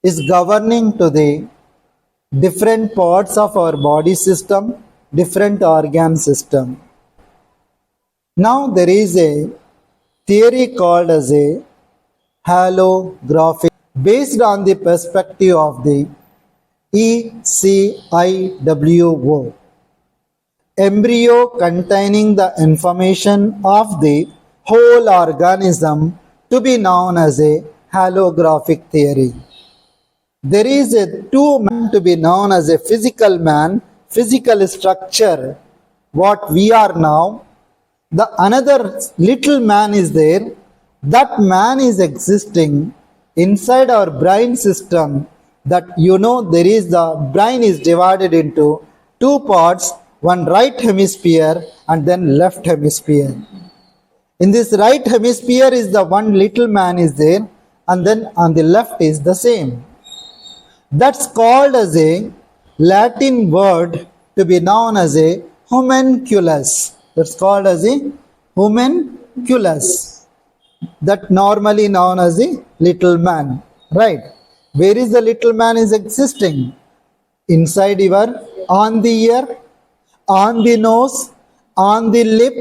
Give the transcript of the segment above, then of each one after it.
is governing to the different parts of our body system, different organ system. Now there is a theory called as a halographic, based on the perspective of the ECIWO, embryo containing the information of the whole organism, to be known as a halographic theory. There is a two man to be known as a physical man, physical structure, what we are now. The another little man is there. That man is existing inside our brain system. That there is the brain is divided into two parts, one right hemisphere and then left hemisphere. In this right hemisphere is the one little man is there, and then on the left is the same. That's called as a Latin word to be known as a homunculus. That's called as a homunculus. That normally known as a little man, right? Where is the little man is existing? Inside your, on the ear, on the nose, on the lip,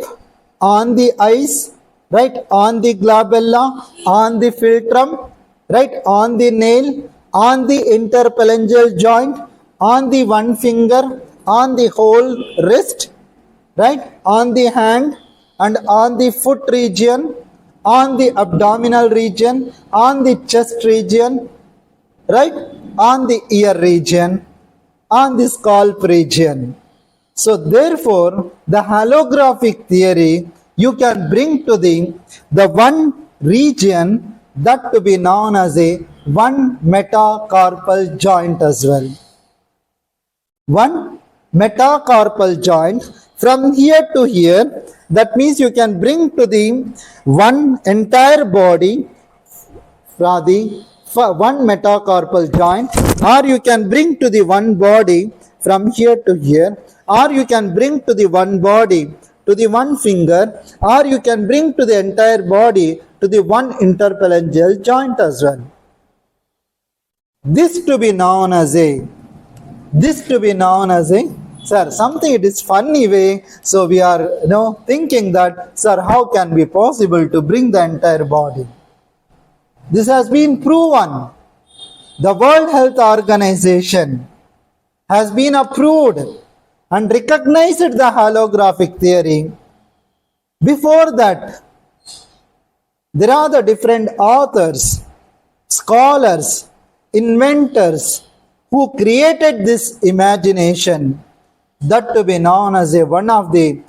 on the eyes, right? On the glabella, on the philtrum, right? On the nail, on the interphalangeal joint, on the one finger, on the whole wrist, right? On the hand and on the foot region, on the abdominal region, on the chest region, right? On the ear region, on the scalp region. So therefore, the halographic theory, you can bring to the one region that to be known as a one metacarpal joint as well. One metacarpal joint from here to here, that means you can bring to the one entire body from the one metacarpal joint, or you can bring to the one body from here to here, or you can bring to the one body to the one finger, or you can bring to the entire body to the one interphalangeal joint as well. This to be known as a, sir, something it is funny way, so we are thinking that, sir, how can be possible to bring the entire body? This has been proven. The World Health Organization has been approved and recognized the halographic theory. Before that, there are the different authors, scholars, inventors who created this imagination, that to be known as a one of the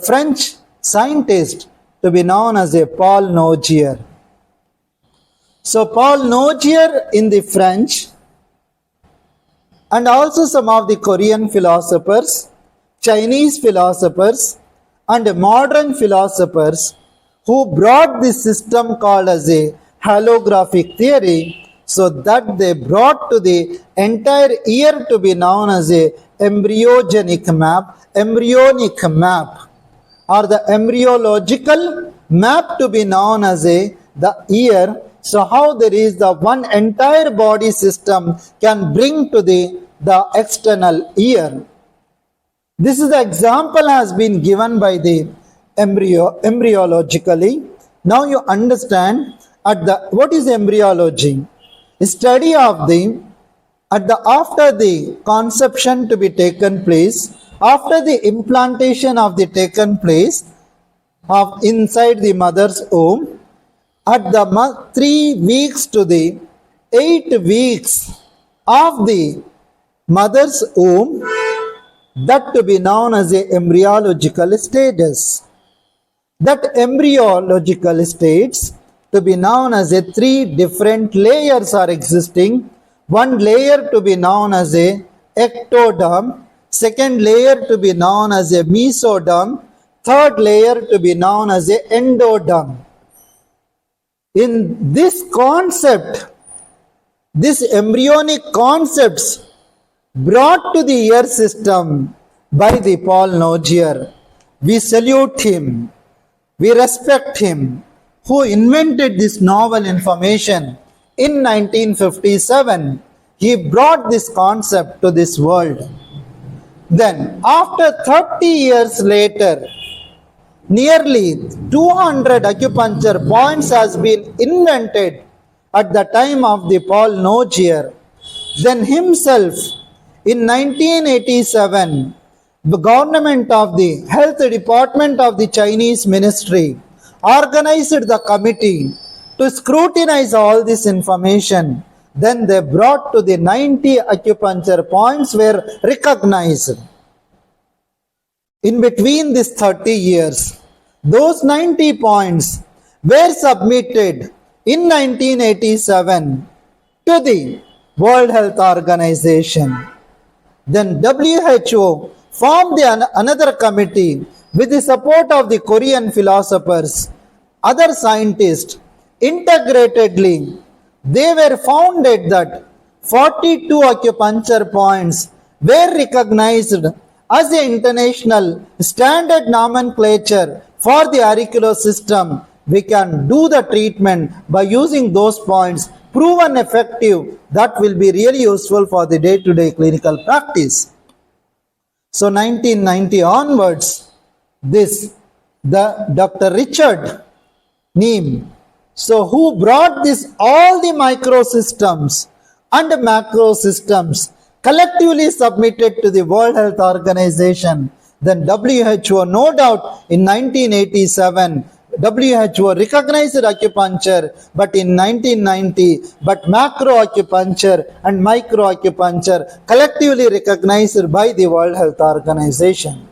French scientist to be known as a Paul Nogier. So Paul Nogier in the French, and also some of the Korean philosophers, Chinese philosophers, and modern philosophers who brought this system called as a halographic theory, so that they brought to the entire ear to be known as a embryonic map, or the embryological map to be known as the ear. So how there is the one entire body system can bring to the external ear. This is the example has been given by the embryologically. Now you understand what is embryology? Study of after the conception to be taken place, after the implantation of the taken place of inside the mother's womb, at the 3 weeks to the 8 weeks of the mother's womb, that to be known as the embryological stages. That embryological states to be known as 3 different layers are existing. One layer to be known as a ectoderm, second layer to be known as a mesoderm, third layer to be known as a endoderm. In this concept, this embryonic concepts brought to the ear system by the Paul Nogier, we salute him, we respect him, who invented this novel information in 1957. he brought this concept to this world. Then, after 30 years later, nearly 200 acupuncture points has been invented at the time of the Paul Nogier. Then himself, in 1987, the government of the health department of the Chinese ministry organized the committee to scrutinize all this information. Then they brought to the 90 acupuncture points were recognized. In between these 30 years, those 90 points were submitted in 1987 to the World Health Organization. Then WHO formed another committee with the support of the Korean philosophers, other scientists. Integratedly, they were founded that 42 acupuncture points were recognized as the international standard nomenclature for the auricular system. We can do the treatment by using those points, proven effective, that will be really useful for the day-to-day clinical practice. So 1990 onwards, the Dr. Richard Neame, so who brought this all the microsystems and macro systems collectively submitted to the World Health Organization. Then WHO, no doubt, in 1987, WHO recognized acupuncture, but in 1990, but macro acupuncture and micro acupuncture collectively recognized by the World Health Organization.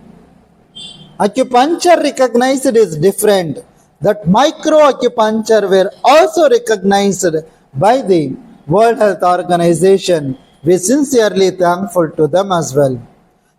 Acupuncture recognized is different. That micro acupuncture were also recognized by the World Health Organization. We are sincerely thankful to them as well.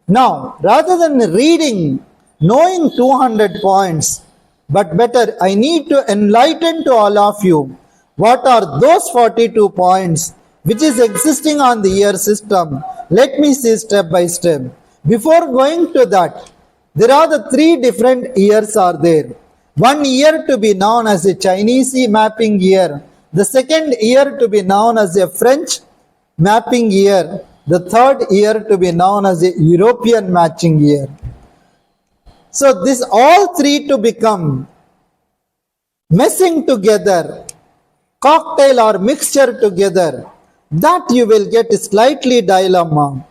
Now, rather than reading, knowing 200 points, but better, I need to enlighten to all of you what are those 42 points which is existing on the ear system. Let me see step by step. Before going to that, there are the three different ears are there. One ear to be known as a Chinese mapping ear, the second ear to be known as a French mapping ear, the third ear to be known as a European matching ear. So this all three to become messing together, cocktail or mixture together, that you will get a slightly dilemma.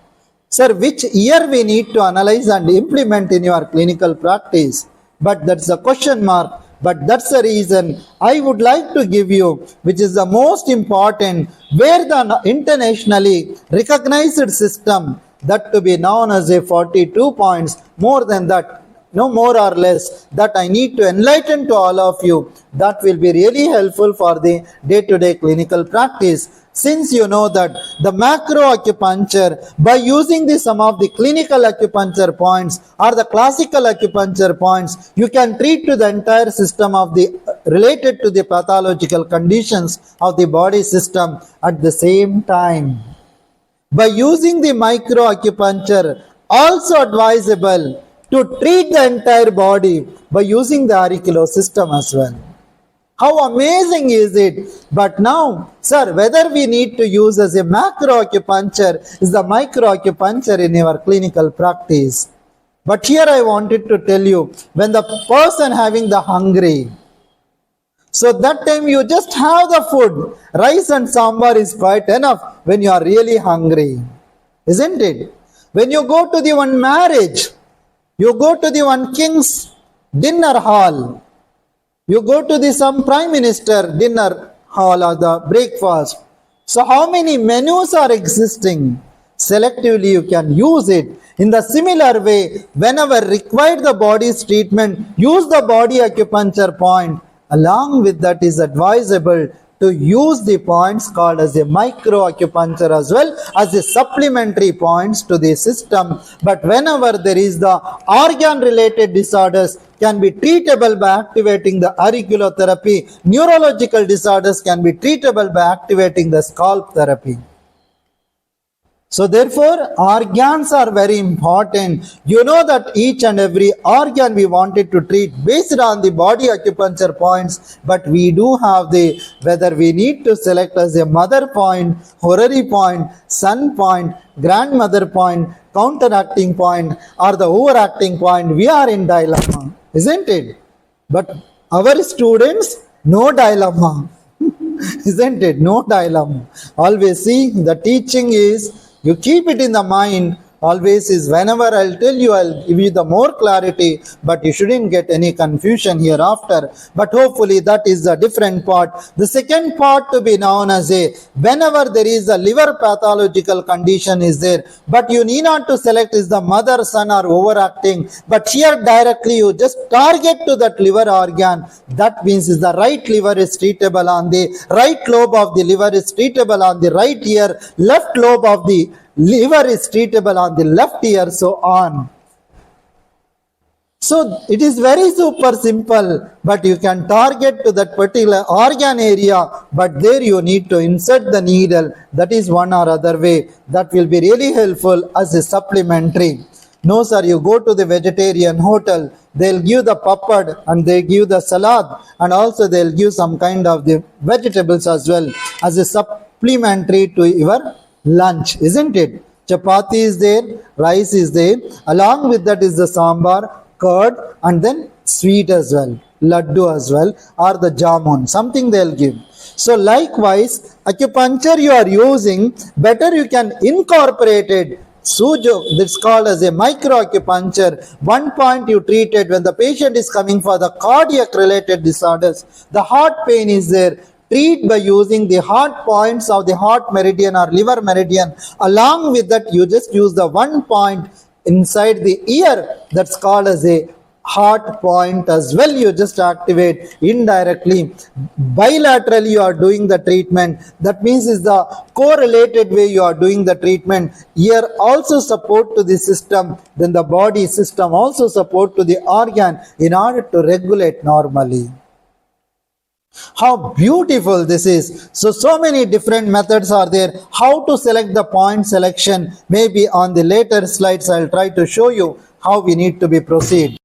Sir, which ear we need to analyze and implement in your clinical practice? But that's a question mark. But that's the reason I would like to give you, which is the most important, where the internationally recognized system, that to be known as a 42 points, more than that, no more or less, that I need to enlighten to all of you. That will be really helpful for the day-to-day clinical practice. Since you know that the macro acupuncture, by using some of the clinical acupuncture points or the classical acupuncture points, you can treat to the entire system of the related to the pathological conditions of the body system at the same time. By using the micro acupuncture, also advisable to treat the entire body by using the auricular system as well. How amazing is it? But now, sir, whether we need to use as a macro acupuncture is the micro acupuncture in our clinical practice. But here I wanted to tell you, when the person having the hungry, so that time you just have the food, rice and sambar is quite enough when you are really hungry, isn't it? When you go to the one marriage, you go to the one king's dinner hall, you go to the some prime minister dinner hall or the breakfast. So how many menus are existing? Selectively you can use it. In the similar way, whenever required the body's treatment, use the body acupuncture point. Along with that is advisable to use the points called as a micro acupuncture as well as a supplementary points to the system. But whenever there is the organ related disorders, can be treatable by activating the auricular therapy. Neurological disorders can be treatable by activating the scalp therapy. So therefore, organs are very important. You know that each and every organ we wanted to treat based on the body acupuncture points, but we do have the, whether we need to select as a mother point, horary point, son point, grandmother point, counteracting point, or the overacting point, we are in dilemma, isn't it? But our students, no dilemma. Isn't it? No dilemma. Always see, the teaching is, you keep it in the mind, always is, whenever I'll tell you, I'll give you the more clarity, but you shouldn't get any confusion hereafter. But hopefully that is a different part. The second part to be known as a, whenever there is a liver pathological condition is there, but you need not to select is the mother, son or overacting, but here directly you just target to that liver organ. That means is the right liver is treatable on the right lobe of the liver is treatable on the right ear, left lobe of the liver is treatable on the left ear, so on. So it is very super simple, but you can target to that particular organ area, but there you need to insert the needle. That is one or other way. That will be really helpful as a supplementary. No sir, you go to the vegetarian hotel, they'll give the papad and they give the salad, and also they'll give some kind of the vegetables as well as a supplementary to your lunch, isn't it? Chapati is there, rice is there, along with that is the sambar, curd, and then sweet as well, laddu as well, or the jamun, something they'll give. So likewise, acupuncture you are using, better you can incorporate it. Sujo, that's called as a microacupuncture. One point you treated when the patient is coming for the cardiac related disorders, the heart pain is there, treat by using the heart points of the heart meridian or liver meridian. Along with that, you just use the one point inside the ear, that's called as a heart point as well. You just activate indirectly. Bilaterally you are doing the treatment. That means is the correlated way you are doing the treatment. Ear also support to the system, then the body system also support to the organ in order to regulate normally. How beautiful this is. So many different methods are there. How to select the point selection, maybe on the later slides I'll try to show you how we need to be proceed.